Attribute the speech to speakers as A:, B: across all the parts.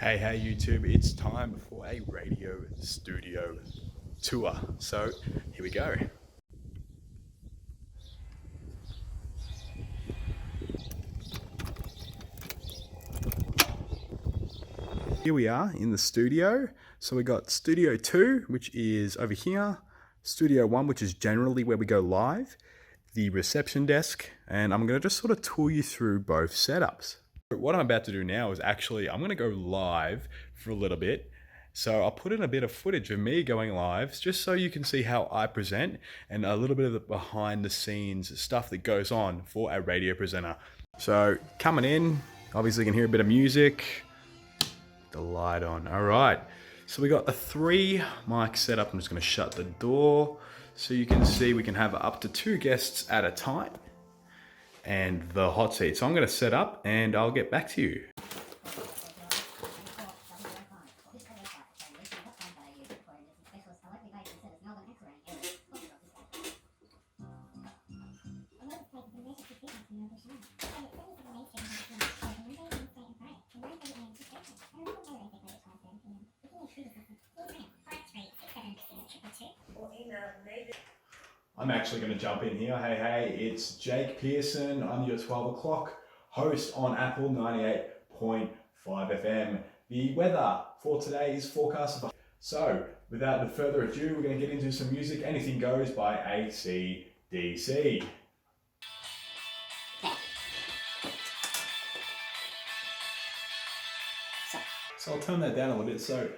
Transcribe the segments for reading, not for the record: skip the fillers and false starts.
A: Hey YouTube, it's time for a radio studio tour. So here we go. Here we are in the studio. So we got Studio 2, which is over here, Studio 1, which is generally where we go live, the reception desk, and I'm going to just sort of tour you through both setups. What I'm about to do now is I'm going to go live for a little bit. So I'll put in a bit of footage of me going live just so you can see how I present and a little bit of the behind the scenes stuff that goes on for a radio presenter. So coming in, obviously you can hear a bit of music, the light on. All right. So we got the 3 mic setup. I'm just going to shut the door so you can see we can have up to 2 guests at a time and the hot seat. So I'm going to set up and I'll get back to you. I'm actually going to jump in here. Hey, it's Jake Pearson. I'm your 12 o'clock host on Apple 98.5 FM. The weather for today is forecast. So, without further ado, we're going to get into some music. Anything Goes by AC/DC. So I'll turn that down a little bit. So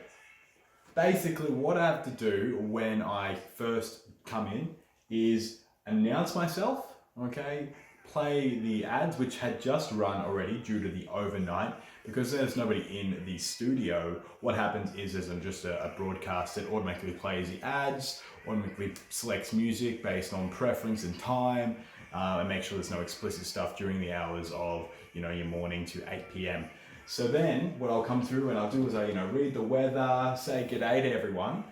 A: basically what I have to do when I first come in is announce myself, okay, play the ads which had just run already due to the overnight. Because there's nobody in the studio, what happens is there's just a broadcast that automatically plays the ads, automatically selects music based on preference and time, and make sure there's no explicit stuff during the hours of your morning to 8 p.m. So then what I'll come through and I'll do is I read the weather, say g'day to everyone,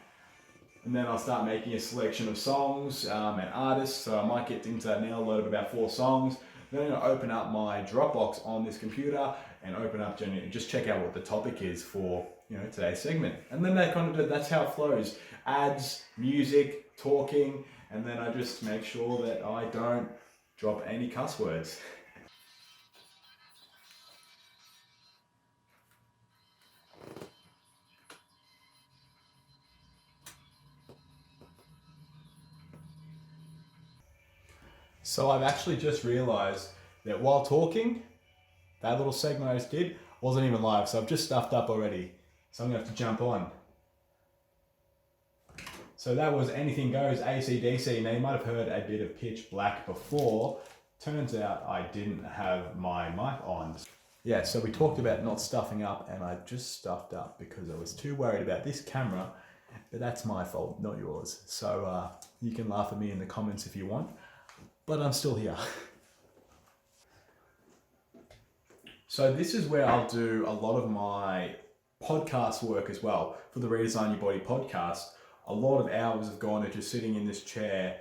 A: and then I'll start making a selection of songs and artists. So I might get into that now, load up about 4 songs. Then I'll open up my Dropbox on this computer and open up just check out what the topic is for today's segment. And then that's how it flows. Ads, music, talking, and then I just make sure that I don't drop any cuss words. So I've actually just realized that while talking, that little segment I just did wasn't even live. So I've just stuffed up already. So I'm gonna have to jump on. So that was Anything Goes, AC/DC. Now you might have heard a bit of Pitch Black before. Turns out I didn't have my mic on. Yeah, so we talked about not stuffing up and I just stuffed up because I was too worried about this camera, but that's my fault, not yours. So you can laugh at me in the comments if you want. But I'm still here. So this is where I'll do a lot of my podcast work as well. For the Redesign Your Body podcast, a lot of hours have gone into sitting in this chair,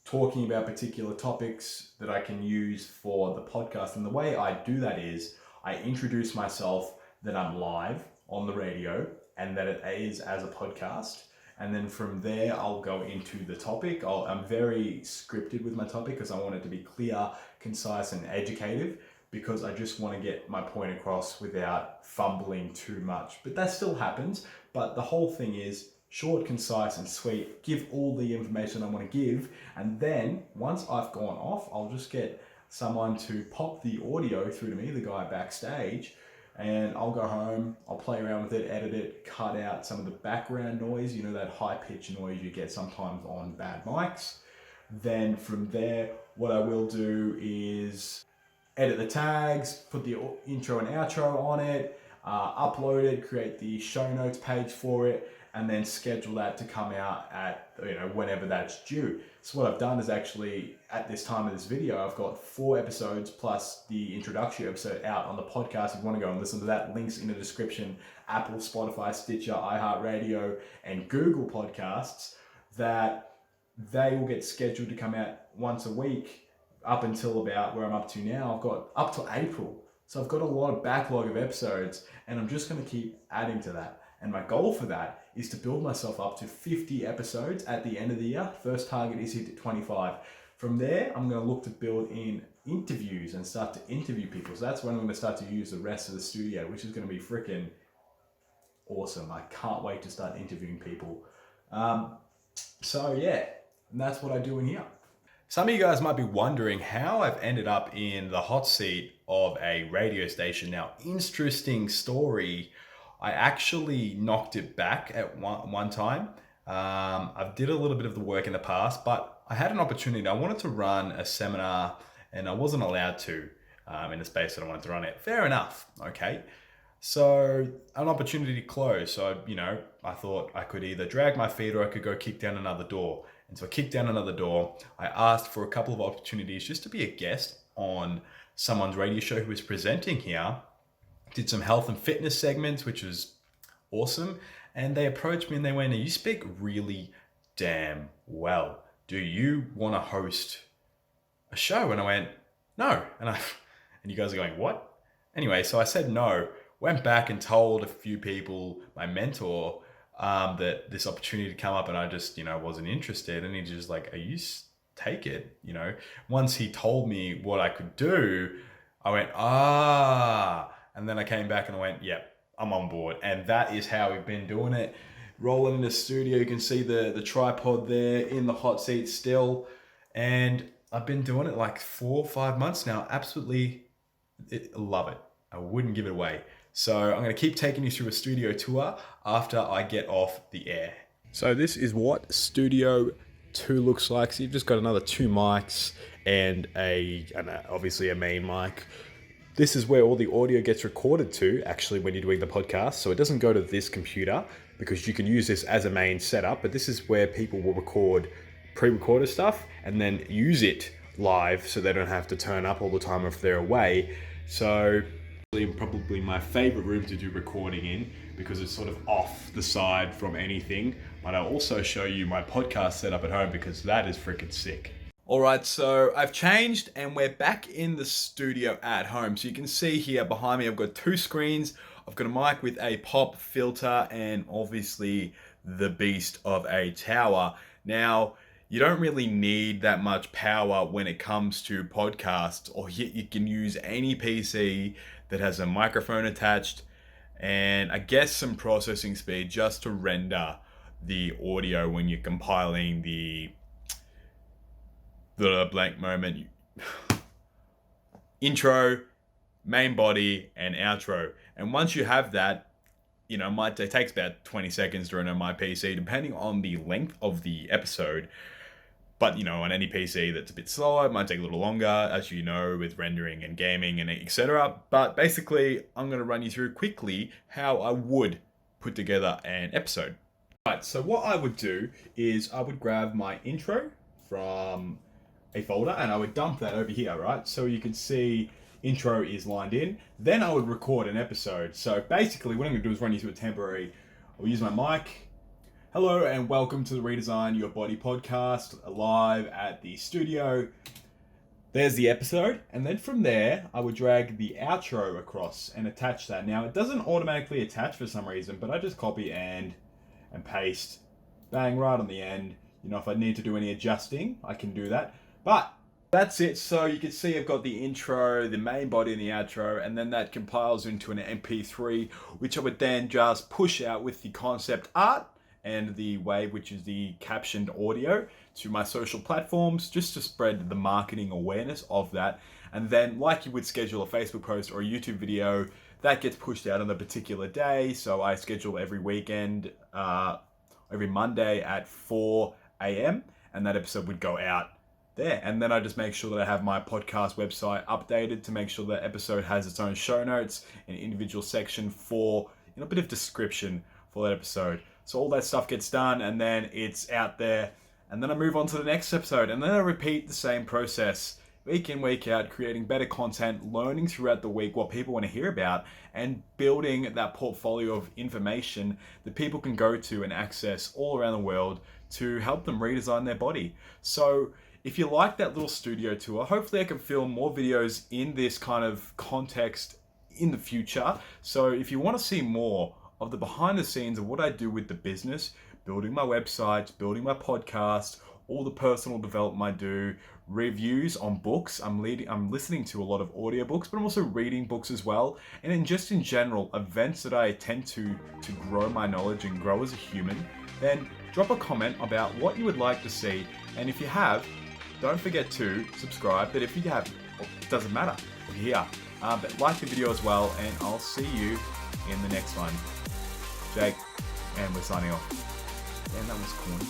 A: talking about particular topics that I can use for the podcast. And the way I do that is I introduce myself that I'm live on the radio and that it is as a podcast. And then from there, I'll go into the topic. I'm very scripted with my topic because I want it to be clear, concise, and educative because I just want to get my point across without fumbling too much. But that still happens. But the whole thing is short, concise, and sweet. Give all the information I want to give. And then once I've gone off, I'll just get someone to pop the audio through to me, the guy backstage, and I'll go home, I'll play around with it, edit it, cut out some of the background noise, that high-pitched noise you get sometimes on bad mics. Then from there, what I will do is edit the tags, put the intro and outro on it, upload it, create the show notes page for it, and then schedule that to come out at whenever that's due. So what I've done is actually, at this time of this video, I've got 4 episodes plus the introductory episode out on the podcast. If you want to go and listen to that, links in the description. Apple, Spotify, Stitcher, iHeartRadio, and Google Podcasts, that they will get scheduled to come out once a week up until about where I'm up to now. I've got up to April So I've got a lot of backlog of episodes, and I'm just going to keep adding to that. And my goal for that is to build myself up to 50 episodes at the end of the year. First target is hit at 25. From there, I'm going to look to build in interviews and start to interview people. So that's when I'm going to start to use the rest of the studio, which is going to be freaking awesome. I can't wait to start interviewing people. So yeah, and that's what I do in here. Some of you guys might be wondering how I've ended up in the hot seat of a radio station. Now, interesting story. I actually knocked it back at one time. I've did a little bit of the work in the past, but I had an opportunity. I wanted to run a seminar and I wasn't allowed to in the space that I wanted to run it. Fair enough, okay? So an opportunity closed. So, I thought I could either drag my feet or I could go kick down another door. And so I kicked down another door. I asked for a couple of opportunities just to be a guest on someone's radio show who was presenting here. Did some health and fitness segments, which was awesome. And they approached me and they went, "You speak really damn well. Do you want to host a show?" And I went, "No." And you guys are going, "What?" Anyway, so I said no. Went back and told a few people, my mentor, that this opportunity had come up, and I just, wasn't interested. And he's just like, take it, Once he told me what I could do, I went, and then I came back and I went, yep, I'm on board. And that is how we've been doing it. Rolling in the studio, you can see the tripod there in the hot seat still. And I've been doing it like 4 or 5 months now. Absolutely love it. I wouldn't give it away. So I'm going to keep taking you through a studio tour after I get off the air. So this is what Studio 2 looks like. So you've just got another 2 mics and obviously a main mic. This is where all the audio gets recorded to, actually, when you're doing the podcast. So it doesn't go to this computer because you can use this as a main setup, but this is where people will record pre-recorded stuff and then use it live so they don't have to turn up all the time if they're away. So probably my favorite room to do recording in because it's sort of off the side from anything. But I'll also show you my podcast setup at home because that is freaking sick. All right, so I've changed and we're back in the studio at home. So you can see here behind me, I've got 2 screens. I've got a mic with a pop filter and obviously the beast of a tower. Now, you don't really need that much power when it comes to podcasts, or you can use any PC that has a microphone attached and I guess some processing speed just to render the audio when you're compiling the blank moment intro, main body, and outro. And once you have that, it takes about 20 seconds to run on my PC, depending on the length of the episode. But, on any PC that's a bit slower, it might take a little longer, as you know, with rendering and gaming and etc. But basically, I'm going to run you through quickly how I would put together an episode. Right, so what I would do is I would grab my intro from a folder and I would dump that over here, right? So you can see intro is lined in. Then I would record an episode. So basically, what I'm going to do is run you through a temporary. I'll use my mic. Hello and welcome to the Redesign Your Body podcast, live at the studio. There's the episode, and then from there, I would drag the outro across and attach that. Now, it doesn't automatically attach for some reason, but I just copy and paste, bang, right on the end. If I need to do any adjusting, I can do that. But that's it. So you can see I've got the intro, the main body, and the outro, and then that compiles into an MP3, which I would then just push out with the concept art and the wave, which is the captioned audio, to my social platforms, just to spread the marketing awareness of that. And then, like you would schedule a Facebook post or a YouTube video, that gets pushed out on a particular day. So I schedule every weekend, every Monday at 4 a.m. and that episode would go out there. And then I just make sure that I have my podcast website updated to make sure that episode has its own show notes, an individual section for a bit of description for that episode. So all that stuff gets done and then it's out there. And then I move on to the next episode. And then I repeat the same process week in, week out, creating better content, learning throughout the week what people want to hear about, and building that portfolio of information that people can go to and access all around the world to help them redesign their body. So if you like that little studio tour, hopefully I can film more videos in this kind of context in the future. So if you want to see more of the behind the scenes of what I do with the business, building my website, building my podcast, all the personal development I do, reviews on books. I'm listening to a lot of audiobooks, but I'm also reading books as well. And then just in general, events that I attend to grow my knowledge and grow as a human, then drop a comment about what you would like to see. And if you have, don't forget to subscribe. But if you haven't, it doesn't matter. We're here. But like the video as well, and I'll see you in the next one. Jake, and we're signing off. And that was corny.